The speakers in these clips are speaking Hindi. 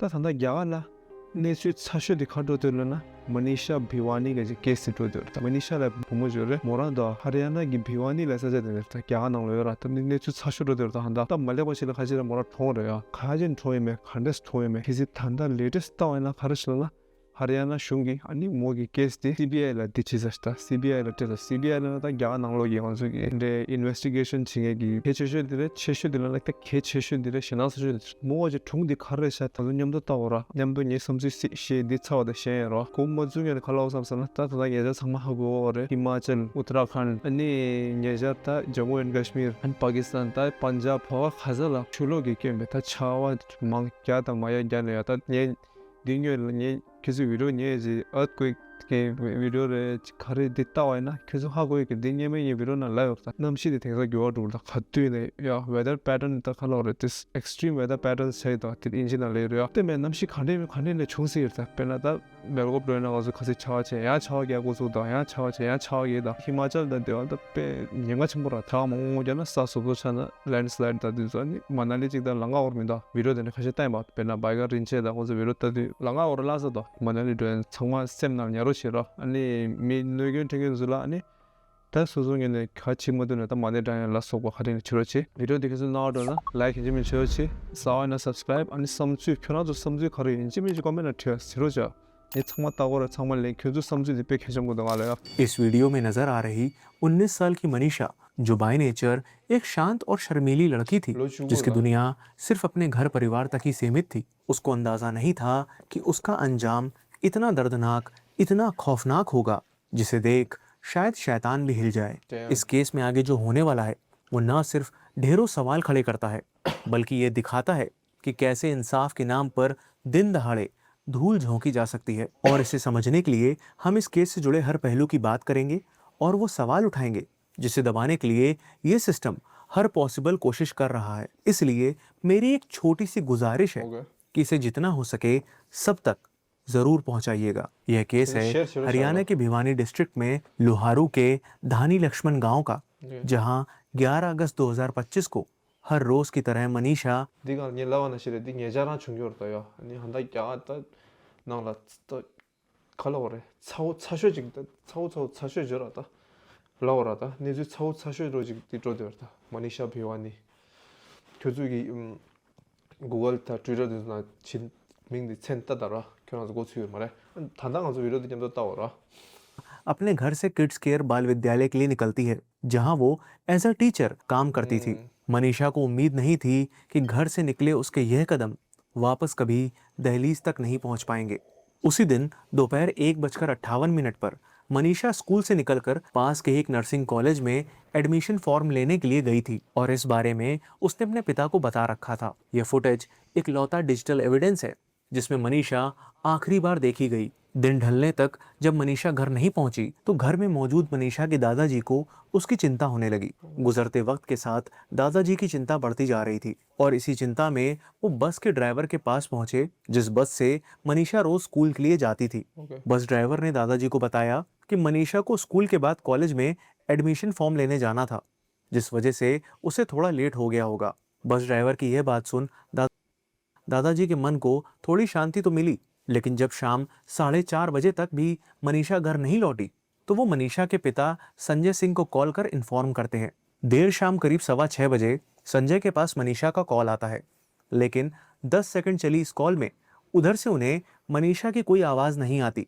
다 산다 야갈라 내수 사셔 디카도들나 मनीषा भिवानी का जो केस सिट होते हैं मनीषा ला बुमोजो रे मोरांडा हरियाणा की भिवानी ला सजा देने था क्या नाम लो यार तब ने चुत साशुरो देता हंदा तब मले बचिला खाजिरा मोरा ठों रे यार खाजिन ठोए में खंडेस ठोए में किसी ठंडा लेटेस्ट तो है ना खर्च हरियाणा शुंगी अन्य मोगी केस दी CBI ला दिचिजस्ता CBI ला तेरा CBI ला ता क्या नाम लो ये कौन सा की इंडे इन्वेस्टिगेशन चिंगे की छेशो दिला लगता छेशो दिले शनास जो मोजे ठुंग दि खर्रे सा तो न्यमदो तावरा न्यमदो ये समझी शे दिच्छा वाला शे रो कोम 중에 칼라우 삼선은 따뜻하 예전 상마하고 어래 हिमाचल उत्तराखंड अन्य 예자타 जम्मू एंड कश्मीर अन पाकिस्तान ता पंजाब हवा खजला चुलोगी के में ता छावा मांग क्या ता माया जाने आता ये दिन्यो ये किसी वीडियो ये जी earthquake के वीडियो रे खरे दिता हुआ है ना किसी हागो एक दिन ये में ये वीडियो ना लाइव होता नमशी देते हैं जो दूर तक खत्ती ने या वेदर पैटर्न तक खला और दिस एक्सट्रीम वेदर पैटर्न से तो तिल इंजन ले रहा है तो मैं नमशी खाने ने छुंसी रहता है पहला था मेरे को प्रेरणा वाला खासी छावा छे यहाँ छावा क्या कुछ होता है यहाँ छावा छे यहाँ छावा ये था हिमाचल दा देवाल तब पे यंगा चंबरा था मंगो जाना सासुबो छाना लैंडस्लाइड था दिसवानी मनाली चिकदा लंगा और मिंदा वीडियो देने खासी टाइम बात पहला बाइकर रिंचे था कुछ वीडियो तभी लंगा और लासा था मनाली डोन छंगा सेम नाम यारो छिरा अन्य मिनुगन ठेके जुला अन्य ता 소송에는 같이 모두는 다 마네다는 라소고 하는 치료치 비디오 되게서 나오더나 라이크 해주면 치료치 사와나 subscribe 아니 섬주 편하도 섬주 거리 인지미지 거면은 튀어 치료죠 ये छंगमा तावर छंगमा ले क्यों समझ दे पे खेजम को दवा लगा इस वीडियो में नजर आ रही 19 साल की मनीषा जो बाय नेचर एक शांत और शर्मीली लड़की थी जिसकी दुनिया सिर्फ अपने घर परिवार तक ही सीमित थी। उसको अंदाजा नहीं था कि उसका अंजाम इतना दर्दनाक इतना खौफनाक होगा जिसे देख शायद शैतान भी हिल जाए। इस केस में आगे जो होने वाला है वो न सिर्फ ढेरों सवाल खड़े करता है बल्कि ये दिखाता है कि कैसे इंसाफ के नाम पर दिन दहाड़े धूल झोंकी जा सकती है। और इसे समझने के लिए हम इस केस से जुड़े हर पहलू की बात करेंगे और वो सवाल उठाएंगे जिसे दबाने के लिए ये सिस्टम हर पॉसिबल कोशिश कर रहा है। इसलिए मेरी एक छोटी सी गुजारिश है कि इसे जितना हो सके सब तक जरूर पहुंचाइएगा। यह केस है हरियाणा के भिवानी डिस्ट्रिक्ट में लोहारू के धानी लक्ष्मण गांव का, जहां 11 अगस्त 2025 को हर रोज की तरह मनीषा 네가 일라와나 시래 네 예자랑 중요했어요. 아니 한다 야다 나라 또 칼로래 차오 차쇼직다 차오 차쇼저라다 라오라다 네주 차오 차쇼로직 디로더다 मनीषा भिवानी 교주기 구글 다 트위터에서 진 민디 센터다라 그래서 고추 말해 단단하서 위로도 좀 따오라 अपने घर से किड्स केयर बाल विद्यालय के लिए निकलती है जहां वो एज अ टीचर काम करती थी। मनीषा को उम्मीद नहीं थी कि घर से निकले उसके यह कदम वापस कभी दहलीज तक नहीं पहुंच पाएंगे। उसी दिन दोपहर 1:58 पर मनीषा स्कूल से निकलकर पास के एक नर्सिंग कॉलेज में एडमिशन फॉर्म लेने के लिए गई थी और इस बारे में उसने अपने पिता को बता रखा था। यह फुटेज एक लौता डिजिटल एविडेंस है जिसमें मनीषा आखिरी बार देखी गई। दिन ढलने तक जब मनीषा घर नहीं पहुंची तो घर में मौजूद मनीषा के दादाजी को उसकी चिंता होने लगी। गुजरते वक्त के साथ दादाजी की चिंता बढ़ती जा रही थी और इसी चिंता में वो बस के ड्राइवर के पास पहुंचे जिस बस से मनीषा रोज स्कूल के लिए जाती थी। बस ड्राइवर ने दादाजी को बताया कि मनीषा को स्कूल के बाद कॉलेज में एडमिशन फॉर्म लेने जाना था, जिस वजह से उसे थोड़ा लेट हो गया होगा। बस ड्राइवर की यह बात सुन दादाजी के मन को थोड़ी शांति तो मिली, लेकिन जब शाम 4:30 बजे तक भी मनीषा घर नहीं लौटी तो वो मनीषा के पिता संजय सिंह को कॉल कर इन्फॉर्म करते हैं। देर शाम करीब 6:15 बजे संजय के पास मनीषा का कॉल आता है, लेकिन 10 सेकंड चली इस कॉल में उधर से उन्हें मनीषा की कोई आवाज नहीं आती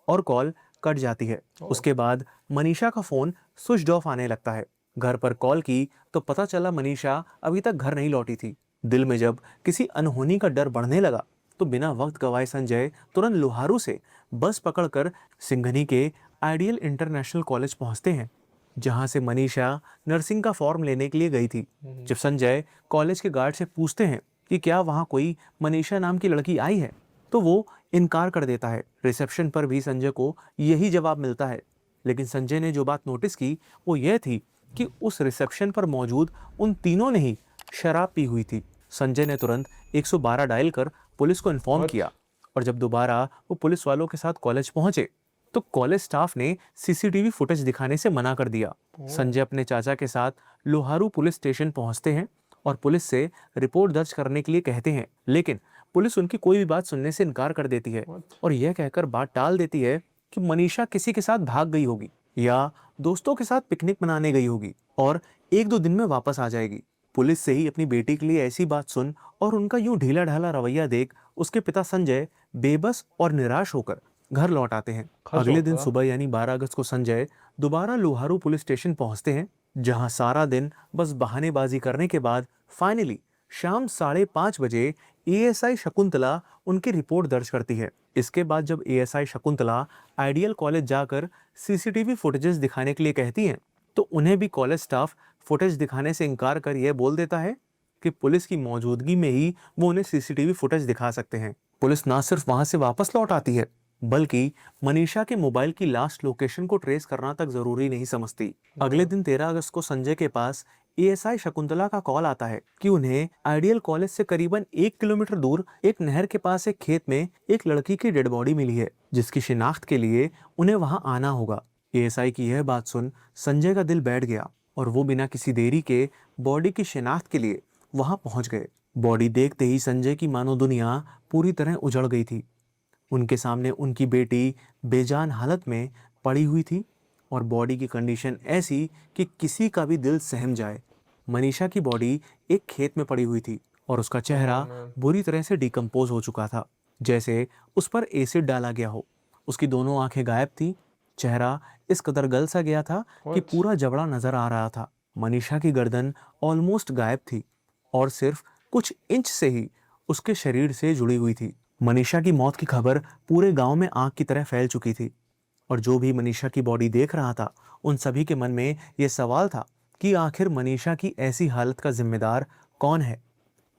और कॉल कट जाती है। उसके बाद मनीषा का फोन स्विच ऑफ आने लगता है। घर पर कॉल की तो पता चला मनीषा अभी तक घर नहीं लौटी थी। दिल में जब किसी अनहोनी का डर बढ़ने लगा तो बिना वक्त गवाए संजय तुरंत लोहारू से बस पकड़कर सिंघनी के आइडियल इंटरनेशनल कॉलेज पहुंचते हैं, जहां से मनीषा नर्सिंग का फॉर्म लेने के लिए गई थी। जब संजय कॉलेज के गार्ड से पूछते हैं कि क्या वहां कोई मनीषा नाम की लड़की आई है तो वो इनकार कर देता है। रिसेप्शन पर भी संजय को यही जवाब मिलता है, लेकिन संजय ने जो बात नोटिस की वो ये थी कि उस रिसेप्शन पर मौजूद उन तीनों ने ही शराब पी हुई थी। संजय ने तुरंत 112 डायल कर पुलिस को इन्फॉर्म किया और जब दोबारा वो पुलिस वालों के साथ कॉलेज पहुंचे तो कॉलेज स्टाफ ने सीसीटीवी फुटेज दिखाने से मना कर दिया। संजय अपने चाचा के साथ लोहारू पुलिस स्टेशन पहुंचते हैं और पुलिस से रिपोर्ट दर्ज करने के लिए कहते हैं, लेकिन पुलिस उनकी कोई भी बात सुनने से इनकार कर देती है और यह कहकर बात टाल देती है कि मनीषा किसी के साथ भाग गई होगी या दोस्तों के साथ पिकनिक मनाने गई होगी और 1-2 दिन में वापस आ जाएगी। पुलिस से ही अपनी बेटी के लिए ऐसी बात सुन और उनका यूं ढीला ढाला रवैया देख उसके पिता संजय बेबस और निराश होकर घर लौट आते हैं। अगले दिन सुबह यानी 12 अगस्त को संजय दोबारा लोहारू पुलिस स्टेशन पहुंचते हैं, जहां सारा दिन बस बहानेबाजी करने के बाद फाइनली शाम 5:30 बजे एएसआई शकुंतला उनकी रिपोर्ट दर्ज करती है। इसके बाद जब एएसआई शकुंतला आइडियल कॉलेज जाकर सीसीटीवी फुटेजेस दिखाने के लिए कहती हैं, तो उन्हें भी कॉलेज स्टाफ फुटेज दिखाने से इनकार कर यह बोल देता है कि पुलिस की मौजूदगी में ही वो उन्हें सीसीटीवी फुटेज दिखा सकते हैं। पुलिस ना सिर्फ वहां से वापस लौट आती है, बल्कि मनीषा के मोबाइल की लास्ट लोकेशन को ट्रेस करना तक जरूरी नहीं समझती। अगले दिन 13 अगस्त को संजय के पास एएसआई शकुंतला का कॉल आता है कि उन्हें आइडियल कॉलेज से करीबन 1 किलोमीटर दूर एक नहर के पास एक खेत में एक लड़की की डेड बॉडी मिली है, जिसकी शिनाख्त के लिए उन्हें वहां आना होगा। एएसआई की यह बात सुन संजय का दिल बैठ गया और वो बिना किसी देरी के बॉडी की शिनाख्त के लिए वहां पहुंच गए। बॉडी देखते ही संजय की मानो दुनिया पूरी तरह उजड़ गई थी। उनके सामने उनकी बेटी बेजान हालत में पड़ी हुई थी और बॉडी की कंडीशन ऐसी कि किसी का भी दिल सहम जाए। मनीषा की बॉडी एक खेत में पड़ी हुई थी और उसका चेहरा बुरी तरह से डिकम्पोज हो चुका था, जैसे उस पर एसिड डाला गया हो। उसकी दोनों आंखें गायब थी, चेहरा इस कदर गल सा गया था कि पूरा जबड़ा नजर आ रहा था। मनीषा की गर्दन ऑलमोस्ट गायब थी और सिर्फ कुछ इंच से ही उसके शरीर से जुड़ी हुई थी। मनीषा की मौत की खबर पूरे गांव में आग की तरह फैल चुकी थी और जो भी मनीषा की बॉडी देख रहा था, उन सभी के मन में यह सवाल था कि आखिर मनीषा की ऐसी हालत का जिम्मेदार कौन है?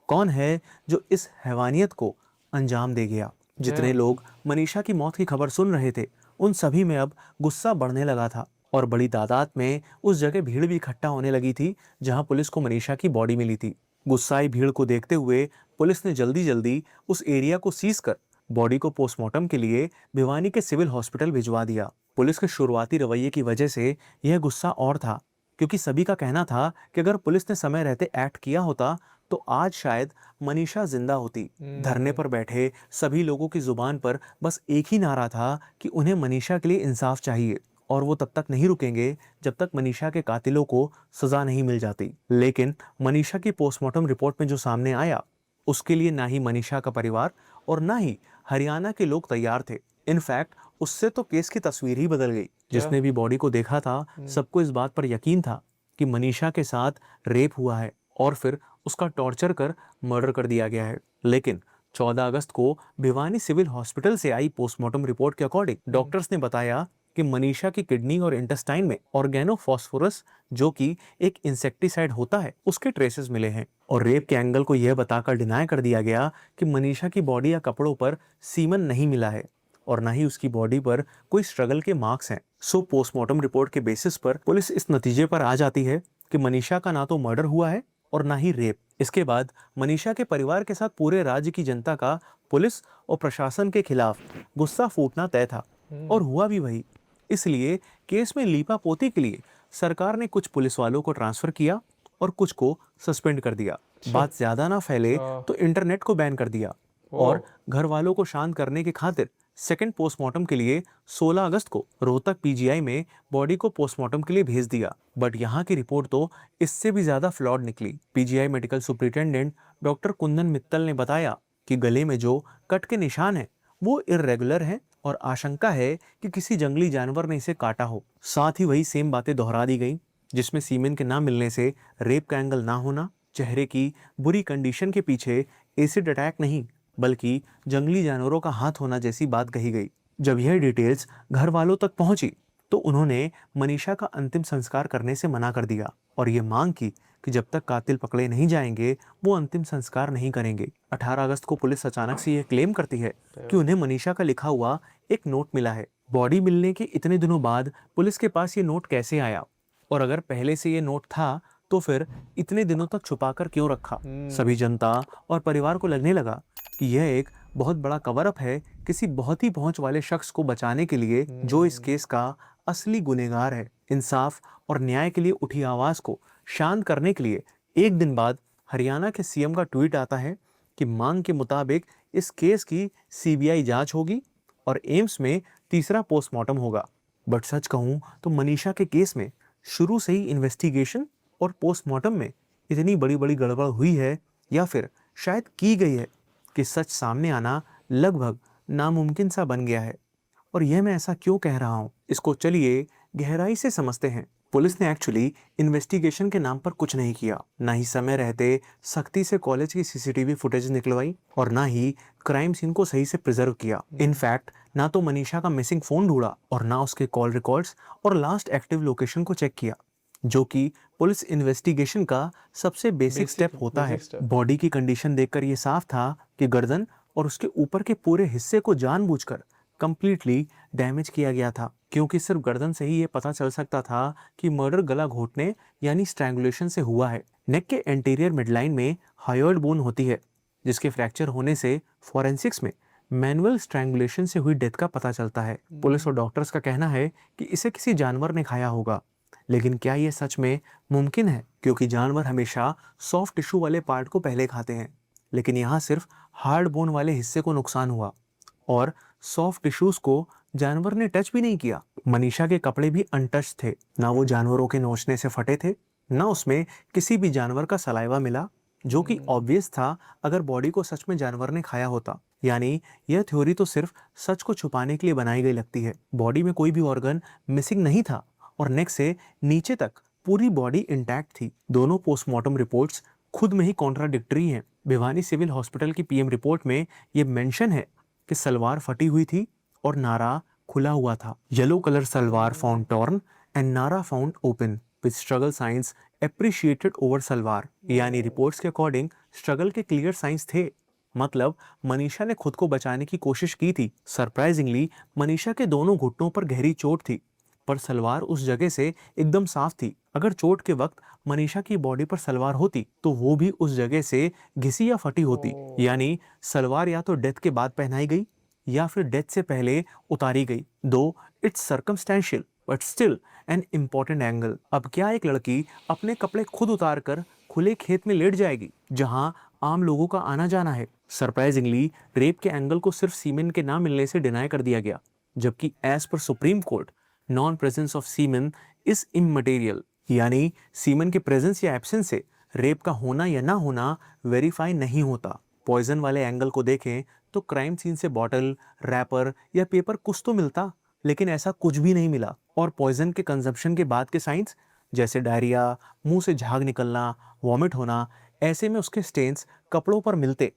कौन है जो इस हैवानियत को अंजाम दे गया? जितने लोग मनीषा की मौत की खबर सुन रहे थे, उन सभी में अब गुस्सा बढ़ने लगा था और बड़ी तादाद में उस जगह भीड़ भी इकट्ठा होने लगी थी जहां पुलिस को मनीषा की बॉडी मिली थी। गुस्साई भीड़ को देखते हुए पुलिस ने जल्दी जल्दी उस एरिया को सीज कर बॉडी को पोस्टमार्टम के लिए भिवानी के सिविल हॉस्पिटल भिजवा दिया। पुलिस के शुरुआती रवैये की वजह से यह गुस्सा और था, क्योंकि सभी का कहना था कि अगर पुलिस ने समय रहते एक्ट किया होता तो आज शायद मनीषा जिंदा होती। धरने पर बैठे सभी लोगों की जुबान पर बस एक ही नारा था कि उन्हें मनीषा के लिए इंसाफ चाहिए और वो तब तक नहीं रुकेंगे जब तक मनीषा के कातिलों को सजा नहीं मिल जाती। लेकिन मनीषा की पोस्टमार्टम रिपोर्ट में जो सामने आया, उसके लिए ना ही मनीषा का परिवार और ना ही हरियाणा के लोग तैयार थे। इनफैक्ट उससे तो केस की तस्वीर ही बदल गई। जिसने भी बॉडी को देखा था, सबको इस बात पर यकीन था कि मनीषा के साथ रेप हुआ है और फिर उसका टॉर्चर कर मर्डर कर दिया गया है। लेकिन 14 अगस्त को भिवानी सिविल हॉस्पिटल से आई पोस्टमार्टम रिपोर्ट के अकॉर्डिंग डॉक्टर्स ने बताया कि मनीषा की किडनी और इंटेस्टाइन में ऑर्गेनोफॉस्फोरस, जो कि एक इंसेक्टिसाइड होता है, उसके ट्रेसेस मिले हैं। और रेप के एंगल को यह बताकर डिनाई कर दिया गया कि मनीषा की बॉडी या कपड़ों पर सीमन नहीं मिला है और ना ही उसकी बॉडी पर कोई स्ट्रगल के मार्क्स हैं। सो पोस्टमार्टम रिपोर्ट के बेसिस पर पुलिस इस नतीजे पर आ जाती है कि मनीषा का ना तो मर्डर हुआ है और ना ही रेप। इसके बाद मनीषा के परिवार के साथ पूरे राज्य की जनता का पुलिस और प्रशासन के खिलाफ गुस्सा फूटना तय था और हुआ भी वही। इसलिए केस में लीपापोती के लिए सरकार ने कुछ पुलिस वालों को ट्रांसफर किया और कुछ को सस्पेंड कर दिया। बात ज्यादा ना फैले तो इंटरनेट को बैन कर दिया और घर वालों को शांत करने की खातिर सेकंड पोस्टमार्टम के लिए 16 अगस्त को रोहतक पीजीआई में बॉडी को पोस्टमार्टम के लिए भेज दिया। बट यहाँ की रिपोर्ट तो इससे भी ज्यादा फ्लॉड निकली। PGI medical superintendent doctor Kundan Mittal ने बताया कि गले में जो कट के निशान है वो इर्रेगुलर हैं और आशंका है कि किसी जंगली जानवर ने इसे काटा हो। साथ ही वही सेम बातें दोहरा दी गई, जिसमें सीमेन के ना मिलने से रेप का एंगल ना होना, चेहरे की बुरी कंडीशन के पीछे एसिड अटैक नहीं बल्कि जंगली जानवरों का हाथ होना जैसी बात कही गई। जब यह डिटेल्स घर वालों तक पहुंची तो उन्होंने मनीषा का अंतिम संस्कार करने से मना कर दिया और ये मांग की कि जब तक कातिल पकड़े नहीं जाएंगे वो अंतिम संस्कार नहीं करेंगे। 18 अगस्त को पुलिस अचानक से यह क्लेम करती है कि उन्हें मनीषा का लिखा हुआ एक नोट मिला है। बॉडी मिलने के इतने दिनों बाद पुलिस के पास ये नोट कैसे आया और अगर पहले से ये नोट था तो फिर इतने दिनों तक छुपाकर क्यों रखा? सभी जनता और परिवार को लगने लगा कि यह एक बहुत बड़ा कवर अप है किसी बहुत ही पहुंच वाले शख्स को बचाने के लिए जो इस केस का असली गुनहगार है। इंसाफ और न्याय के लिए उठी आवाज को शांत करने के लिए एक दिन बाद हरियाणा के सीएम का ट्वीट आता है कि मांग के मुताबिक इस केस की सीबीआई जांच होगी और एम्स में तीसरा पोस्टमार्टम होगा। बट सच कहूं तो मनीषा के केस में शुरू से ही इन्वेस्टिगेशन और पोस्टमार्टम में इतनी बड़ी बड़ी गड़बड़ हुई है या फिर शायद की गई है कि सच सामने आना लगभग नामुमकिन सा बन गया है। और यह मैं ऐसा क्यों कह रहा हूं, इसको चलिए गहराई से समझते हैं। पुलिस ने एक्चुअली इन्वेस्टिगेशन के नाम पर कुछ नहीं किया, ना ही समय रहते सख्ती से कॉलेज की सीसीटीवी फुटेज निकलवाई और ना ही क्राइम सीन को सही से प्रिजर्व किया। इनफैक्ट ना तो मनीषा का मिसिंग फोन ढूंढा और ना उसके कॉल रिकॉर्ड्स और लास्ट एक्टिव लोकेशन को चेक किया, जो कि पुलिस इन्वेस्टिगेशन का सबसे बेसिक स्टेप होता है। बॉडी की कंडीशन देखकर यह साफ था कि गर्दन और उसके ऊपर के पूरे हिस्से को जानबूझकर कंप्लीटली डैमेज किया गया था, क्योंकि सिर्फ गर्दन से ही ये पता चल सकता था कि मर्डर गला घोटने यानी स्ट्रैंगुलेशन से हुआ है। नेक के एंटीरियर मिडलाइन में हायोइड बोन होती है, जिसके फ्रैक्चर होने से फॉरेंसिक्स में मैनुअल स्ट्रैंगुलेशन से हुई डेथ का पता चलता है। पुलिस और डॉक्टर्स का कहना है कि इसे किसी जानवर ने खाया होगा, लेकिन क्या ये सच में मुमकिन है? क्योंकि जानवर हमेशा सॉफ्ट टिश्यू वाले पार्ट को पहले खाते हैं, लेकिन यहाँ सिर्फ हार्ड बोन वाले हिस्से को नुकसान हुआ और सॉफ्ट टिश्यूज को जानवर ने टच भी नहीं किया। मनीषा के कपड़े भी अनटच थे, ना वो जानवरों के नोचने से फटे थे, ना उसमें किसी भी जानवर का सलाइवा मिला, जो कि ऑब्वियस था अगर बॉडी को सच में जानवर ने खाया होता। यानी यह थ्योरी तो सिर्फ सच को छुपाने के लिए बनाई गई लगती है। बॉडी में कोई भी ऑर्गन मिसिंग नहीं था और नेक से नीचे तक पूरी बॉडी इंटैक्ट थी। दोनों पोस्टमार्टम रिपोर्ट्स खुद में ही कॉन्ट्राडिक्टरी हैं। भिवानी सिविल हॉस्पिटल की पीएम रिपोर्ट में यह मेंशन है कि सलवार फटी हुई थी और नारा खुला हुआ था। Yellow colour salwar found torn and nara found open with struggle signs appreciated over salwar. यानी रिपोर्ट्स के अकॉर्डिंग स्ट्रगल के क्लियर साइंस थे, मतलब मनीषा ने खुद को बचाने की कोशिश की थी। सरप्राइजिंगली मनीषा के दोनों घुटनों पर गहरी चोट थी, पर सलवार उस जगह से एकदम साफ थी। अगर चोट के वक्त मनीषा की बॉडी पर सलवार होती तो वो भी उस जगह से घिसी या फटी होती। यानी सलवार या तो डेथ के बाद पहनाई गई या फिर डेथ से पहले उतारी गई। दो it's circumstantial but still an important angle. अब क्या एक लड़की अपने कपड़े खुद उतार कर खुले खेत में लेट जाएगी जहां आम लोगों का आना जाना है? सरप्राइजिंगली रेप के एंगल को सिर्फ सीमेन के ना मिलने से डिनाई कर दिया गया, जबकि as per Supreme Court non presence of semen is immaterial. यानी सीमेन के प्रेजेंस या एब्सेंस से रेप का होना या ना होना वेरीफाई नहीं होता। पॉइजन वाले एंगल को देखें तो क्राइम सीन से बॉटल, रैपर या पेपर कुछ तो मिलता, लेकिन ऐसा कुछ भी नहीं मिला। और पॉइजन के कंजप्शन के बाद के साइंस जैसे डायरिया, मुंह से झाग निकलना, वॉमिट होना, ऐसे में उसके स्टेन्स कपड़ों पर मिलते,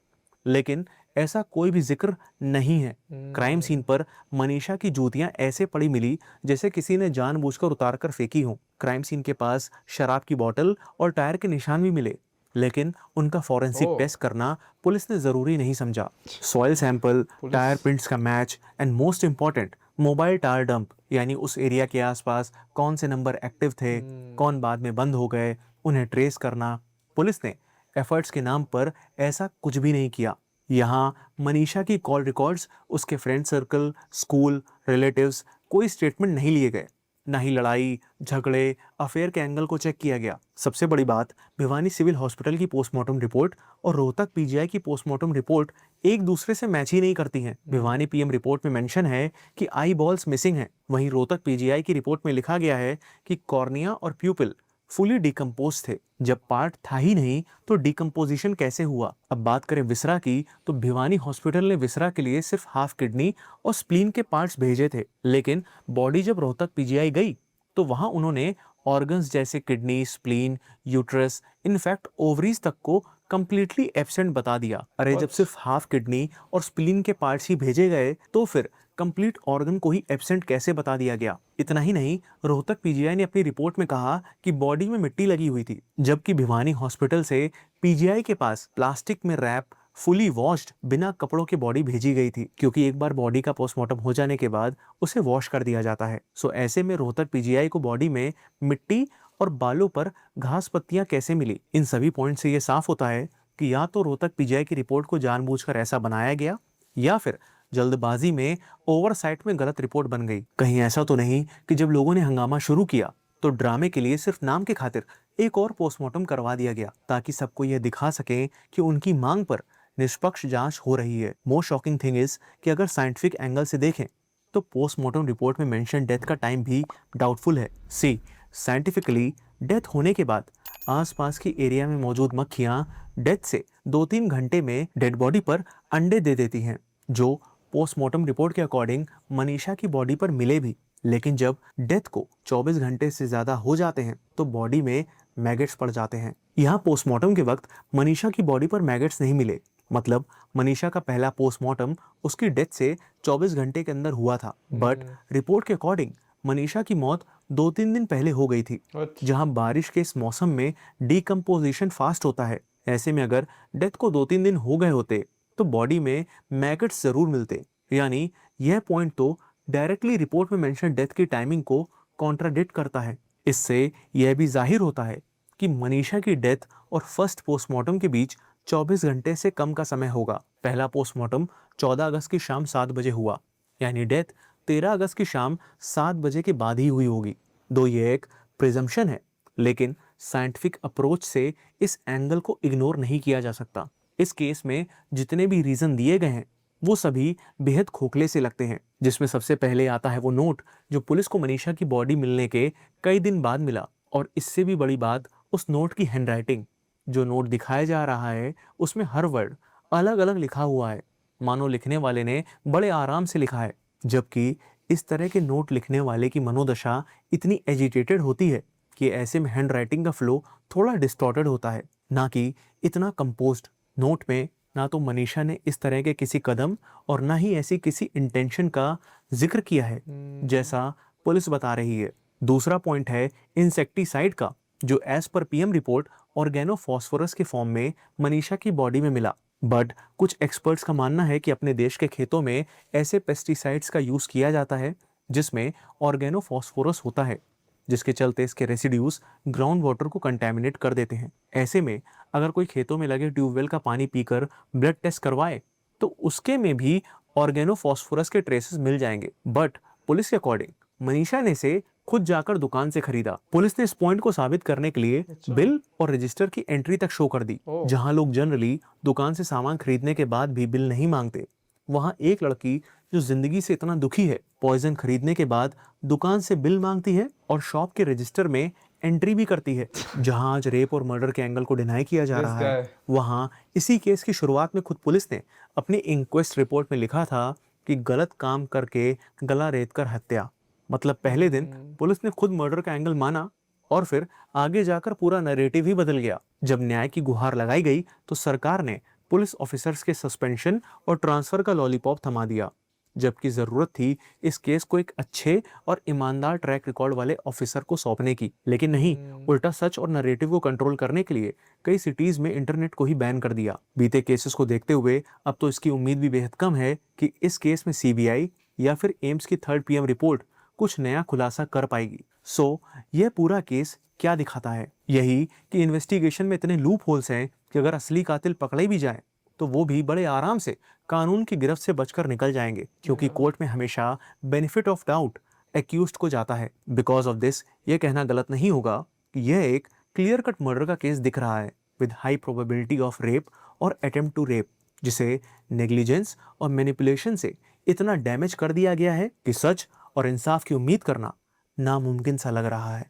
लेकिन ऐसा कोई भी जिक्र नहीं है। क्राइम सीन पर मनीषा की जूतियां ऐसे पड़ी मिली जैसे किसी ने जानबूझकर उतारकर फेंकी हो। क्राइम सीन के पास शराब की बोतल और टायर के निशान भी मिले, लेकिन उनका फॉरेंसिक टेस्ट करना पुलिस ने जरूरी नहीं समझा। सॉइल सैंपल, टायर प्रिंट्स का match and most important mobile tyre dump, यानी उस एरिया के आसपास कौन से नंबर एक्टिव थे, कौन बाद में बंद हो गए, उन्हें ट्रेस करना। पुलिस ने एफर्ट्स के नाम पर ऐसा कुछ भी नहीं किया। यहाँ मनीषा की कॉल रिकॉर्ड्स, उसके फ्रेंड सर्कल, स्कूल, रिलेटिव्स, कोई स्टेटमेंट नहीं लिए गए। ना ही लड़ाई झगड़े, अफेयर के एंगल को चेक किया गया। सबसे बड़ी बात, भिवानी सिविल हॉस्पिटल की पोस्टमार्टम रिपोर्ट और रोहतक पीजीआई की पोस्टमार्टम रिपोर्ट एक दूसरे से मैच ही नहीं करती हैं। भिवानी पीएम रिपोर्ट में मेंशन है कि आई बॉल्स मिसिंग हैं, वहीं रोहतक पीजीआई की रिपोर्ट में लिखा गया है कि कॉर्निया और प्यूपिल फुली डिकम्पोज थे। जब पार्ट था ही नहीं तो डिकम्पोजिशन कैसे हुआ? अब बात करें विसरा की, तो भिवानी हॉस्पिटल ने विसरा के लिए सिर्फ हाफ किडनी और स्प्लीन के पार्ट्स भेजे थे, लेकिन बॉडी जब रोहतक पीजीआई गई तो वहां उन्होंने ऑर्गन्स जैसे kidney, spleen, uterus, in fact ovaries तक को कंप्लीटली एब्सेंट बता दिया। अरे जब सिर्फ हाफ किडनी और स्प्लीन के पार्ट्स ही भेजे गए तो फिर कंप्लीट ऑर्गन को ही एब्सेंट कैसे बता दिया गया? इतना ही नहीं, रोहतक पीजीआई ने अपनी रिपोर्ट में कहा कि बॉडी में मिट्टी लगी हुई थी, जबकि भिवानी हॉस्पिटल से पीजीआई के पास प्लास्टिक में रैप फुली वॉश्ड बिना कपड़ों के बॉडी भेजी गई थी, क्योंकि एक बार बॉडी का पोस्टमार्टम हो जाने के बाद उसे वॉश कर दिया जाता है। सो ऐसे में रोहतक पीजीआई को बॉडी में मिट्टी और बालों पर घास पत्तियां कैसे मिली? इन सभी पॉइंट से यह साफ होता है कि या तो रोहतक पीजीआई की रिपोर्ट को जानबूझकर ऐसा बनाया गया या फिर जल्दबाजी में ओवरसाइट में गलत रिपोर्ट बन गई। कहीं ऐसा तो नहीं कि जब लोगों ने हंगामा शुरू किया तो ड्रामे के लिए सिर्फ नाम के खातिर एक और पोस्टमार्टम करवा दिया गया, ताकि सबको यह दिखा सके कि उनकी मांग पर निष्पक्ष जांच हो रही है। मोस्ट शॉकिंग थिंग इज कि अगर साइंटिफिक एंगल से देखें तो पोस्टमार्टम रिपोर्ट में मेंशन डेथ का टाइम भी डाउटफुल है। सी, साइंटिफिकली डेथ होने के बाद आसपास की एरिया में मौजूद मक्खियां डेथ से 2-3 घंटे में डेड बॉडी पर अंडे दे देती हैं, जो पोस्टमार्टम रिपोर्ट के अकॉर्डिंग मनीषा की बॉडी पर मिले भी। लेकिन जब डेथ को 24 घंटे से ज्यादा हो जाते हैं तो बॉडी में मैगेट्स पड़ जाते हैं। यहाँ पोस्टमार्टम के वक्त मनीषा की बॉडी पर मैगेट्स नहीं मिले, मतलब मनीषा का पहला पोस्टमार्टम उसकी डेथ से 24 घंटे के अंदर हुआ था। बट रिपोर्ट के अकॉर्डिंग मनीषा की मौत 2-3 दिन पहले हो गई थी, जहां बारिश के इस मौसम में डिकम्पोजिशन फास्ट होता है। ऐसे में अगर डेथ को 2-3 दिन हो गए होते तो बॉडी में मैगेट्स जरूर मिलते। यानी यह पॉइंट तो डायरेक्टली रिपोर्ट में मेंशन डेथ की टाइमिंग को कॉन्ट्राडिक्ट करता है। इससे यह भी जाहिर होता है कि मनीषा की डेथ और फर्स्ट पोस्टमार्टम के बीच 24 घंटे से कम का समय होगा। पहला पोस्टमार्टम 14 अगस्त की शाम 7 बजे हुआ, यानी डेथ 13 अगस्त की शाम 7 बजे के बाद ही हुई होगी। दो ये एक प्रिजम्पशन है, लेकिन साइंटिफिक अप्रोच से इस एंगल को इग्नोर नहीं किया जा सकता। इस केस में जितने भी रीजन दिए गए हैं वो सभी बेहद खोखले से लगते हैं, जिसमें सबसे पहले आता है वो नोट जो पुलिस को मनीषा की बॉडी मिलने के कई दिन बाद मिला। और इससे भी बड़ी बात उस नोट की हैंडराइटिंग। जो नोट दिखाया जा रहा है उसमें हर वर्ड अलग अलग लिखा हुआ है, मानो लिखने वाले ने बड़े आराम से लिखा है। जबकि इस तरह के नोट लिखने वाले की मनोदशा इतनी एजिटेटेड होती है कि ऐसे में हैंडराइटिंग का फ्लो थोड़ा डिस्टॉर्टेड होता है, ना कि इतना कंपोज्ड। नोट में ना तो मनीषा ने इस तरह के किसी कदम और ना ही ऐसी किसी इंटेंशन का जिक्र किया है जैसा पुलिस बता रही है। दूसरा पॉइंट है इंसेक्टिसाइड का, जो as per PM report organophosphorus के फॉर्म में मनीषा की बॉडी में मिला। बट कुछ एक्सपर्ट्स का मानना है कि अपने देश के खेतों में ऐसे पेस्टिसाइड्स का यूज किया जाता है जिसमें ऑर्गेनोफॉस्फोरस होता है, जिसके चलते इसके रेसिड्यूज ग्राउंड वाटर को कंटेमिनेट कर देते हैं। ऐसे में अगर कोई खेतों में लगे ट्यूबवेल का पानी पीकर ब्लड टेस्ट करवाए तो उसके में भी ऑर्गेनोफॉस्फोरस के ट्रेसेस मिल जाएंगे। बट पुलिस के अकॉर्डिंग मनीषा ने इसे खुद जाकर दुकान से खरीदा। पुलिस ने इस पॉइंट को साबित करने के लिए बिल और रजिस्टर की एंट्री तक शो कर दी। जहां लोग जनरली दुकान से सामान खरीदने के बाद भी बिल नहीं मांगते, वहां एक लड़की जो जिंदगी से इतना दुखी है, पॉइजन खरीदने के बाद दुकान से बिल मांगती है और शॉप के रजिस्टर में एंट्री भी करती है। जहां आज रेप और मर्डर के एंगल को डिनाई किया जा रहा है, वहां इसी केस की शुरुआत में खुद पुलिस ने अपनी इंक्वेस्ट रिपोर्ट में लिखा था कि गलत काम करके गला रेत कर हत्या। मतलब पहले दिन पुलिस ने खुद मर्डर का एंगल माना और फिर आगे जाकर पूरा नैरेटिव ही बदल गया। जब न्याय की गुहार लगाई गई तो सरकार ने पुलिस ऑफिसर्स के सस्पेंशन और ट्रांसफर का लॉलीपॉप थमा दिया, जबकि जरूरत थी इस केस को एक अच्छे और ईमानदार ट्रैक रिकॉर्ड वाले ऑफिसर को सौंपने की। लेकिन नहीं, उल्टा सच और नैरेटिव को कंट्रोल करने के लिए कई सिटीज में इंटरनेट को ही बैन कर दिया। बीते केसेस को देखते हुए अब तो इसकी उम्मीद भी बेहद कम है कि इस केस में सीबीआई या फिर एम्स की 3rd पीएम रिपोर्ट कुछ नया खुलासा कर पाएगी। सो यह पूरा केस क्या दिखाता है? यही कि इन्वेस्टिगेशन में इतने लूप होल्स हैं कि अगर असली कातिल पकड़े भी जाए तो वो भी बड़े आराम से कानून की गिरफ्त से बचकर निकल जाएंगे, क्योंकि कोर्ट में हमेशा बेनिफिट ऑफ डाउट एक्यूज्ड को जाता है। बिकॉज ऑफ दिस ये कहना गलत नहीं होगा कि यह एक क्लियर कट मर्डर का केस दिख रहा है with high probability of rape और अटेम्प्ट टू रेप, जिसे नेग्लिजेंस और मैनिपुलेशन से इतना डैमेज कर दिया गया है कि सच और इंसाफ की उम्मीद करना नामुमकिन सा लग रहा है।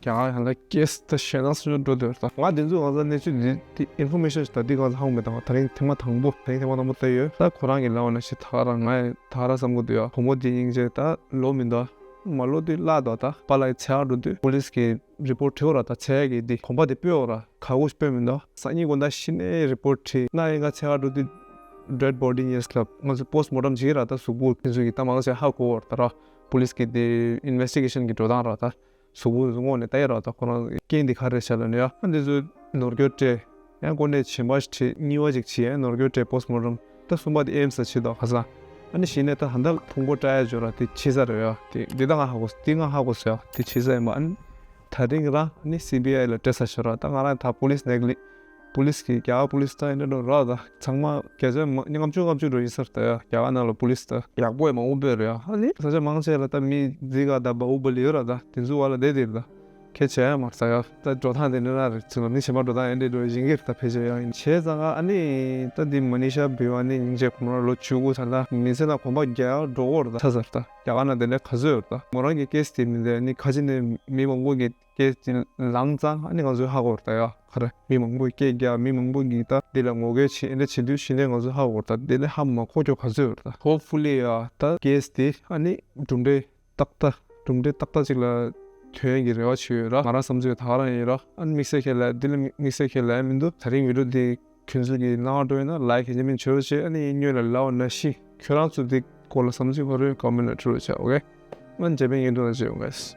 क्या है गेस्ट शेनस जो दोदरता वा दिन जो अगर ने जो इंफॉर्मेशन स्टडी का हाउ में था थारे थमा थंगबो थारे थमा नमो तय ता खुरांग लावन से थारा नाय थारा समगुदिया होमो जिंग जेता लोमिंदा मालोदि लादाता पालाई छाडुदि पुलिस के रिपोर्ट थोराता छेगी दि खंबादि प्योरा खाउस पेमिंदा सानी गोंदा शिने रिपोर्ट थि नायगा छाडुदि डेड बॉडी नियस क्लब मज पोस्टमार्टम जिराता सुबु किजुगी तमासे हाको ortara पुलिस के दे इन्वेस्टिगेशन की दोदान रहता सुबु जुंगो ने तय रहता कोना केन दिखा रे चलने या अंदे जो नोर्गोटे या कोने छिमास्टी नियोजिक छिए नोर्गोटे पोस्टमार्टम त सुबाद एम्स छिदा खजा अनि सिने त हंदल फुंगो टाय जोरा ति छिजारया ति दिदाnga हागोस तिंगा हागोसया ति छिजाय मान थारिंगरा नि सीबीआई ल टेसशरा त ngara था पुलिस की क्या पुलिस था इन नो रादा छंगमा केजे निगमचु रजिस्टर क्या नालो पुलिस था या बोय मा उबेर या हनी सजे मांगसे लता मी जिगा दा बा उबली रादा तिजु वाला दे दिदा 캐치야 막사요. 또 조타 되느라 지금 니 제발 조타 엔데 도 징기다 페이지야. 제자가 아니 또디 머니샤 비와니 이제 코너로 주고 살다. 니세나 공부야 도어다 찾았다. 야가나 되네 가져였다. 뭐라게 케이스 때문에 니 가지는 미몽고게 케이스 랑장 아니 가져 하고 있다요. 그래 미몽고 있게 미몽고기다. 내가 뭐게 치는데 치도 신경 가져 하고 있다. 내가 한번 고조 가져였다. Hopefully 다 케이스 아니 좀데 딱딱 좀데 딱딱지라 퇴행이래요 치유라 말아 섬지가 다라니라 안 믹스해라 딜 믹스해라 민도 다른 위로디 균수기 나와도나 라이크 해주면 좋지 아니 인류를 나오나시 결혼수디 콜라 섬지고를 커뮤니티로 자 오케이 만 제뱅이 도와줘요 guys